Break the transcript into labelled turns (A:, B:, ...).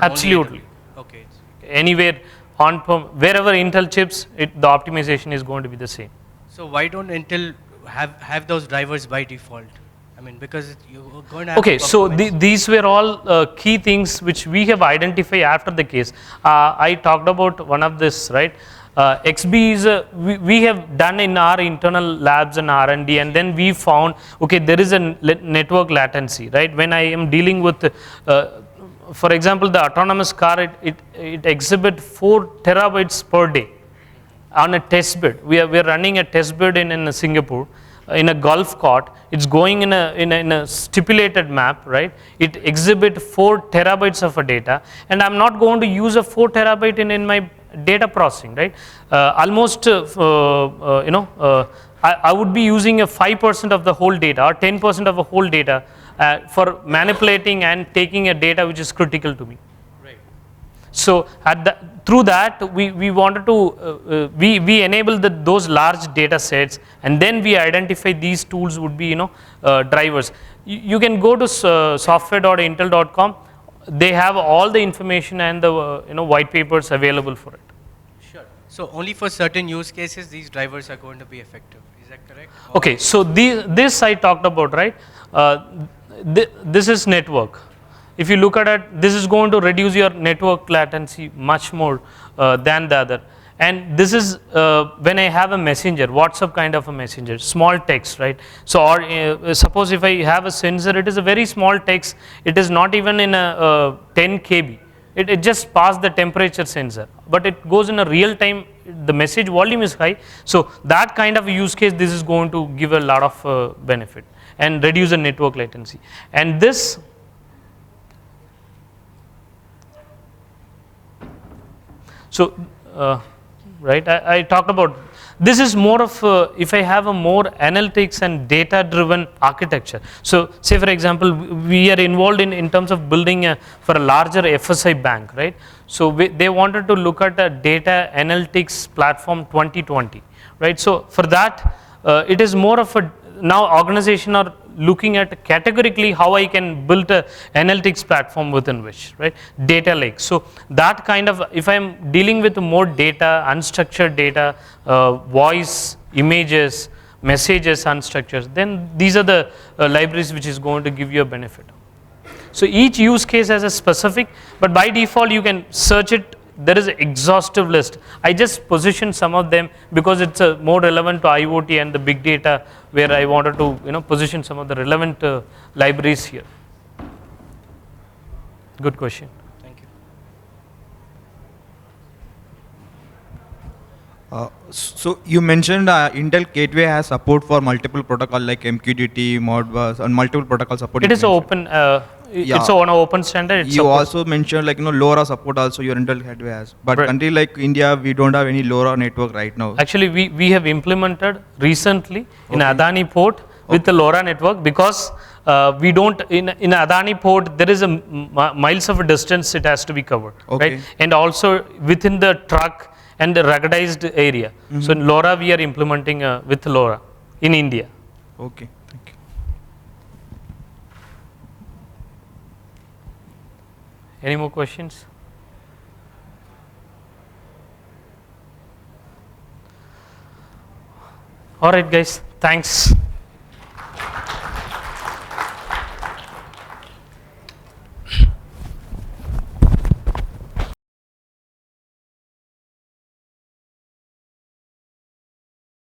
A: Absolutely.
B: Okay.
A: Anywhere wherever Intel chips, the optimization is going to be the same.
B: So why don't Intel have those drivers by default? I mean, because you're going to have
A: Okay,
B: to
A: so
B: optimize.
A: these were all key things which we have identified after the case. I talked about one of this, right? XB is we have done in our internal labs and R&D, and then we found, okay, there is a network latency, right? When I am dealing with for example, the autonomous car, it exhibits 4 terabytes per day on a test bed. We are running a test bed in Singapore, in a golf cart. It's going in a stipulated map, right? It exhibits 4 terabytes of a data, and I'm not going to use a 4 terabyte in my data processing, right? Almost, I would be using a 5% of the whole data or 10% of the whole data for manipulating and taking a data which is critical to me.
B: Right.
A: So through that, we wanted to we enable those large data sets, and then we identify these tools would be drivers. You can go to software.intel.com. They have all the information and the white papers available for it.
B: Sure. So only for certain use cases these drivers are going to be effective. Is that correct?
A: Okay. So this I talked about, right? This is network. If you look at it, this is going to reduce your network latency much more than the other. And this is when I have a messenger, WhatsApp kind of a messenger, small text, right? So, or suppose if I have a sensor, it is a very small text. It is not even in a 10 kb. It just passed the temperature sensor, but it goes in a real time. The message volume is high. So that kind of use case, this is going to give a lot of benefit and reduce the network latency. And this. So, right, I talked about this is more of if I have a more analytics and data driven architecture. So, say for example, we are involved in terms of building for a larger FSI bank, right. So, they wanted to look at a data analytics platform 2020, right. So, for that it is more of a now organization are looking at categorically how I can build a analytics platform within which, right, data lake. So that kind of, if I am dealing with more data, unstructured data, voice, images, messages, unstructured, then these are the libraries which is going to give you a benefit. So each use case has a specific, but by default you can search it. There is an exhaustive list. I just positioned some of them because it's more relevant to IoT and the big data, where I wanted to position some of the relevant libraries here. Good question.
B: Thank
C: you. So you mentioned Intel Gateway has support for multiple protocol like MQTT, Modbus, and multiple protocol support.
A: It is open. It's on an open standard.
C: You also mentioned like LoRa support also your Intel Gateway has, but
A: right.
C: Country like India, we don't have any LoRa network right now.
A: Actually, we have implemented recently in Adani port with the LoRa network, because we don't in Adani port there is a miles of a distance it has to be covered, right? And also within the truck and the ruggedized area. So in LoRa we are implementing with LoRa in India.
C: Okay. Thank you.
A: Any more questions? All right, guys. Thanks.